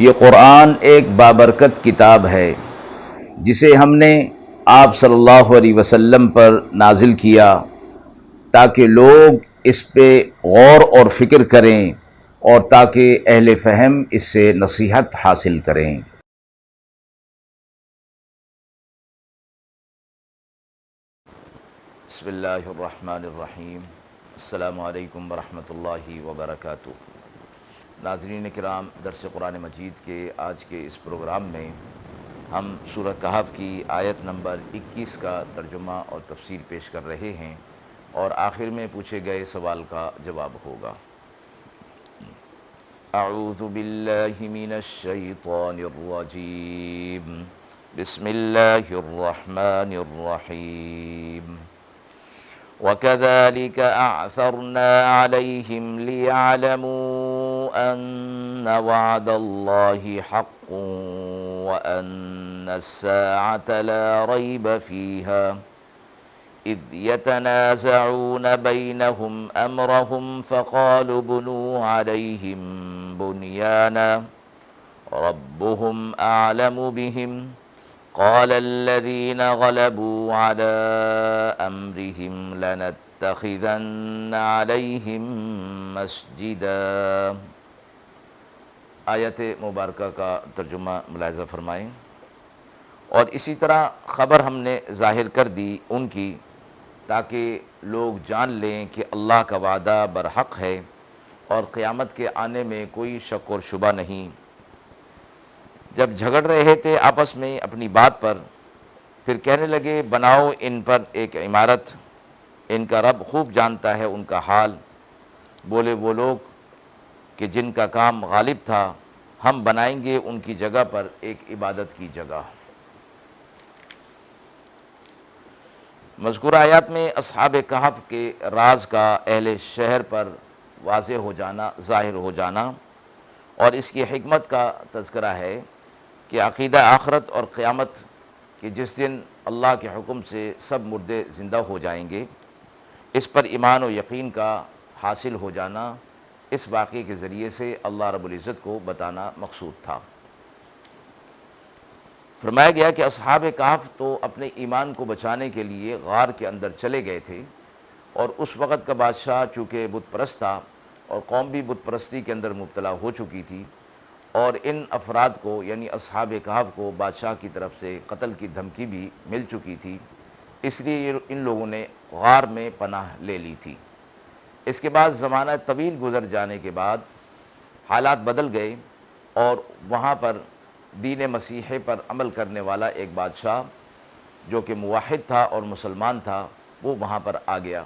یہ قرآن ایک بابرکت کتاب ہے جسے ہم نے آپ صلی اللہ علیہ وسلم پر نازل کیا تاکہ لوگ اس پہ غور اور فکر کریں اور تاکہ اہل فہم اس سے نصیحت حاصل کریں۔ بسم اللہ الرحمن الرحیم۔ السلام علیکم ورحمۃ اللہ وبرکاتہ۔ ناظرین کرام، درس قرآن مجید کے آج کے اس پروگرام میں ہم سورہ کہف کی آیت نمبر 21 کا ترجمہ اور تفسیر پیش کر رہے ہیں اور آخر میں پوچھے گئے سوال کا جواب ہوگا۔ اعوذ باللہ من الشیطان الرجیم، بسم اللہ الرحمن الرحیم۔ وَكَذَلِكَ أَعْثَرْنَا عَلَيْهِمْ لِيَعْلَمُوا أَنَّ وَعْدَ اللَّهِ حَقٌّ وَأَنَّ السَّاعَةَ لَا رَيْبَ فِيهَا إِذْ يَتَنَازَعُونَ بَيْنَهُمْ أَمْرَهُمْ فَقَالُوا ابْنُوا عَلَيْهِمْ بُنْيَانًا رَبُّهُمْ أَعْلَمُ بِهِمْ قال الذين غلبوا على أمرهم لنتخذن عليهم مسجدا۔ آیت مبارکہ کا ترجمہ ملاحظہ فرمائیں۔ اور اسی طرح خبر ہم نے ظاہر کر دی ان کی تاکہ لوگ جان لیں کہ اللہ کا وعدہ برحق ہے اور قیامت کے آنے میں کوئی شک اور شبہ نہیں۔ جب جھگڑ رہے تھے آپس میں اپنی بات پر، پھر کہنے لگے بناؤ ان پر ایک عمارت، ان کا رب خوب جانتا ہے ان کا حال۔ بولے وہ لوگ کہ جن کا کام غالب تھا، ہم بنائیں گے ان کی جگہ پر ایک عبادت کی جگہ۔ مذکورہ آیات میں اصحاب کہف کے راز کا اہل شہر پر واضح ہو جانا، ظاہر ہو جانا، اور اس کی حکمت کا تذکرہ ہے کہ عقیدہ آخرت اور قیامت کہ جس دن اللہ کے حکم سے سب مردے زندہ ہو جائیں گے، اس پر ایمان و یقین کا حاصل ہو جانا، اس واقعے کے ذریعے سے اللہ رب العزت کو بتانا مقصود تھا۔ فرمایا گیا کہ اصحاب کہف تو اپنے ایمان کو بچانے کے لیے غار کے اندر چلے گئے تھے، اور اس وقت کا بادشاہ چونکہ بت پرست تھا اور قوم بھی بت پرستی کے اندر مبتلا ہو چکی تھی، اور ان افراد کو یعنی اصحاب کہف کو بادشاہ کی طرف سے قتل کی دھمکی بھی مل چکی تھی، اس لیے ان لوگوں نے غار میں پناہ لے لی تھی۔ اس کے بعد زمانہ طویل گزر جانے کے بعد حالات بدل گئے، اور وہاں پر دین مسیحی پر عمل کرنے والا ایک بادشاہ جو کہ موحد تھا اور مسلمان تھا، وہ وہاں پر آ گیا،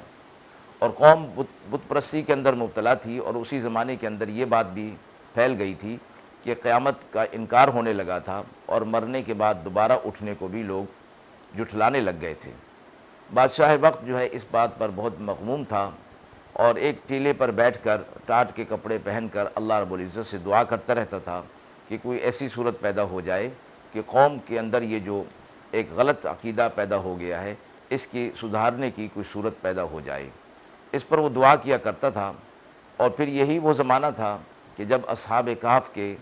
اور قوم بت پرستی کے اندر مبتلا تھی، اور اسی زمانے کے اندر یہ بات بھی پھیل گئی تھی کہ قیامت کا انکار ہونے لگا تھا، اور مرنے کے بعد دوبارہ اٹھنے کو بھی لوگ جھٹلانے لگ گئے تھے۔ بادشاہ وقت جو ہے اس بات پر بہت مغموم تھا، اور ایک ٹیلے پر بیٹھ کر ٹاٹ کے کپڑے پہن کر اللہ رب العزت سے دعا کرتا رہتا تھا کہ کوئی ایسی صورت پیدا ہو جائے کہ قوم کے اندر یہ جو ایک غلط عقیدہ پیدا ہو گیا ہے، اس کی سدھارنے کی کوئی صورت پیدا ہو جائے۔ اس پر وہ دعا کیا کرتا تھا، اور پھر یہی وہ زمانہ تھا کہ جب اصحاب کہف کے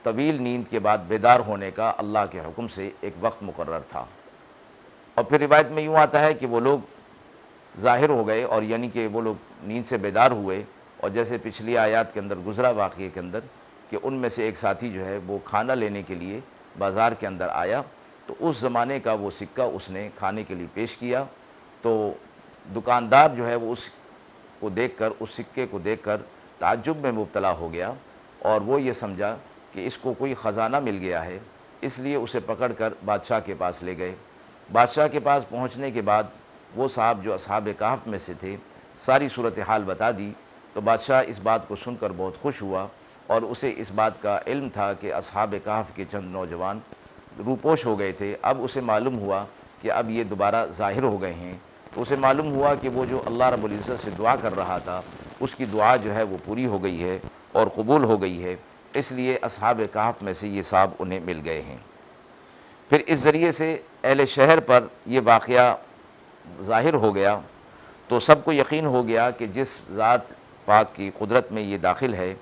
طویل نیند کے بعد بیدار ہونے کا اللہ کے حکم سے ایک وقت مقرر تھا۔ اور پھر روایت میں یوں آتا ہے کہ وہ لوگ ظاہر ہو گئے، اور یعنی کہ وہ لوگ نیند سے بیدار ہوئے، اور جیسے پچھلی آیات کے اندر گزرا واقعے کے اندر کہ ان میں سے ایک ساتھی جو ہے وہ کھانا لینے کے لیے بازار کے اندر آیا، تو اس زمانے کا وہ سکہ اس نے کھانے کے لیے پیش کیا، تو دکاندار جو ہے وہ اس کو دیکھ کر، اس سکے کو دیکھ کر تعجب میں مبتلا ہو گیا، اور وہ یہ سمجھا کہ اس کو کوئی خزانہ مل گیا ہے، اس لیے اسے پکڑ کر بادشاہ کے پاس لے گئے۔ بادشاہ کے پاس پہنچنے کے بعد وہ صاحب جو اصحاب کہف میں سے تھے ساری صورتحال بتا دی، تو بادشاہ اس بات کو سن کر بہت خوش ہوا، اور اسے اس بات کا علم تھا کہ اصحاب کہف کے چند نوجوان روپوش ہو گئے تھے۔ اب اسے معلوم ہوا کہ اب یہ دوبارہ ظاہر ہو گئے ہیں، تو اسے معلوم ہوا کہ وہ جو اللہ رب العزت سے دعا کر رہا تھا، اس کی دعا جو ہے وہ پوری ہو گئی ہے اور قبول ہو گئی ہے، اس لیے اصحاب کہف میں سے یہ صاحب انہیں مل گئے ہیں۔ پھر اس ذریعے سے اہل شہر پر یہ واقعہ ظاہر ہو گیا، تو سب کو یقین ہو گیا کہ جس ذات پاک کی قدرت میں یہ داخل ہے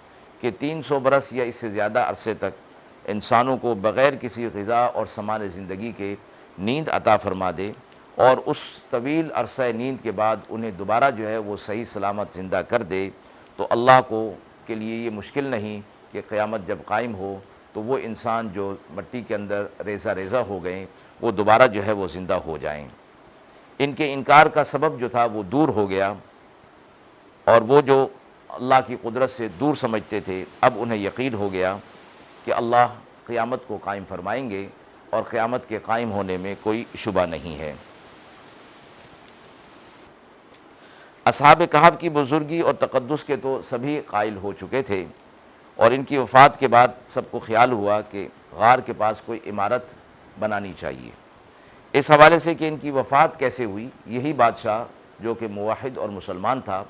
کہ 300 برس یا اس سے زیادہ عرصے تک انسانوں کو بغیر کسی غذا اور سامان زندگی کے نیند عطا فرما دے اور اس طویل عرصہ نیند کے بعد انہیں دوبارہ جو ہے وہ صحیح سلامت زندہ کر دے، تو اللہ کو کے لیے یہ مشکل نہیں کہ قیامت جب قائم ہو تو وہ انسان جو مٹی کے اندر ریزہ ریزہ ہو گئے وہ دوبارہ جو ہے وہ زندہ ہو جائیں۔ ان کے انکار کا سبب جو تھا وہ دور ہو گیا، اور وہ جو اللہ کی قدرت سے دور سمجھتے تھے اب انہیں یقین ہو گیا کہ اللہ قیامت کو قائم فرمائیں گے، اور قیامت کے قائم ہونے میں کوئی شبہ نہیں ہے۔ اصحاب کہف کی بزرگی اور تقدس کے تو سبھی قائل ہو چکے تھے، اور ان کی وفات کے بعد سب کو خیال ہوا کہ غار کے پاس کوئی عمارت بنانی چاہیے۔ اس حوالے سے کہ ان کی وفات کیسے ہوئی، یہی بادشاہ جو کہ موحد اور مسلمان تھا،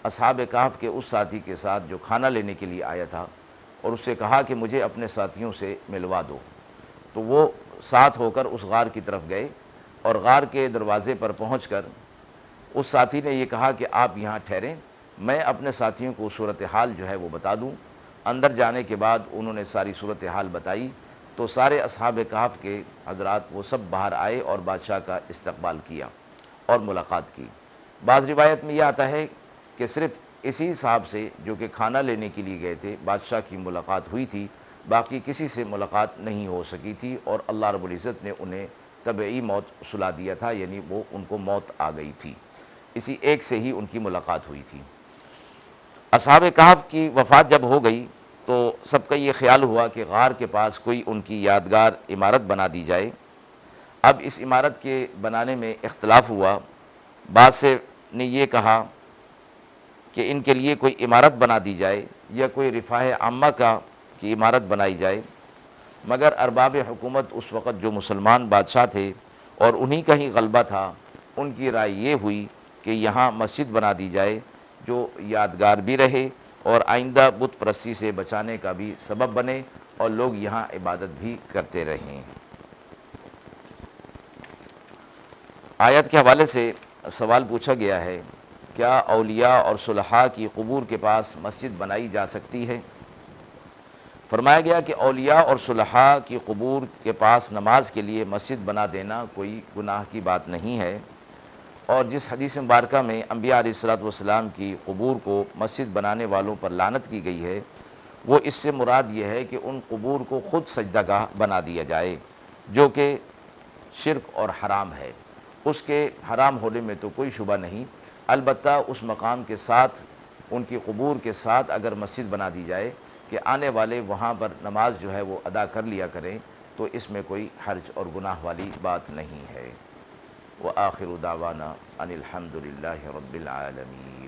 اصحاب کہف کے اس ساتھی کے ساتھ جو کھانا لینے کے لیے آیا تھا اور اس سے کہا کہ مجھے اپنے ساتھیوں سے ملوا دو، تو وہ ساتھ ہو کر اس غار کی طرف گئے، اور غار کے دروازے پر پہنچ کر اس ساتھی نے یہ کہا کہ آپ یہاں ٹھہریں، میں اپنے ساتھیوں کو صورتحال جو ہے وہ بتا دوں۔ اندر جانے کے بعد انہوں نے ساری صورتحال بتائی تو سارے اصحاب کہف کے حضرات وہ سب باہر آئے اور بادشاہ کا استقبال کیا اور ملاقات کی۔ بعض روایت میں یہ آتا ہے کہ صرف اسی صاحب سے جو کہ کھانا لینے کے لیے گئے تھے بادشاہ کی ملاقات ہوئی تھی، باقی کسی سے ملاقات نہیں ہو سکی تھی، اور اللہ رب العزت نے انہیں طبعی موت سلا دیا تھا، یعنی وہ ان کو موت آ گئی تھی، اسی ایک سے ہی ان کی ملاقات ہوئی تھی۔ اصحاب کہف کی وفات جب ہو گئی تو سب کا یہ خیال ہوا کہ غار کے پاس کوئی ان کی یادگار عمارت بنا دی جائے۔ اب اس عمارت کے بنانے میں اختلاف ہوا، بعض سے نے یہ کہا کہ ان کے لیے کوئی عمارت بنا دی جائے یا کوئی رفاہ عامہ کی عمارت بنائی جائے، مگر ارباب حکومت اس وقت جو مسلمان بادشاہ تھے اور انہی کا ہی غلبہ تھا، ان کی رائے یہ ہوئی کہ یہاں مسجد بنا دی جائے جو یادگار بھی رہے اور آئندہ بت پرستی سے بچانے کا بھی سبب بنے اور لوگ یہاں عبادت بھی کرتے رہیں۔ آیت کے حوالے سے سوال پوچھا گیا ہے، کیا اولیاء اور صلحاء کی قبور کے پاس مسجد بنائی جا سکتی ہے؟ فرمایا گیا کہ اولیاء اور صلحاء کی قبور کے پاس نماز کے لیے مسجد بنا دینا کوئی گناہ کی بات نہیں ہے، اور جس حدیث مبارکہ میں انبیاء علیہ الصلوۃ والسلام کی قبور کو مسجد بنانے والوں پر لعنت کی گئی ہے، وہ اس سے مراد یہ ہے کہ ان قبور کو خود سجدہ گاہ بنا دیا جائے، جو کہ شرک اور حرام ہے۔ اس کے حرام ہونے میں تو کوئی شبہ نہیں، البتہ اس مقام کے ساتھ، ان کی قبور کے ساتھ اگر مسجد بنا دی جائے کہ آنے والے وہاں پر نماز جو ہے وہ ادا کر لیا کریں، تو اس میں کوئی حرج اور گناہ والی بات نہیں ہے۔ وآخر دعوانا ان الحمد للہ رب العالمین۔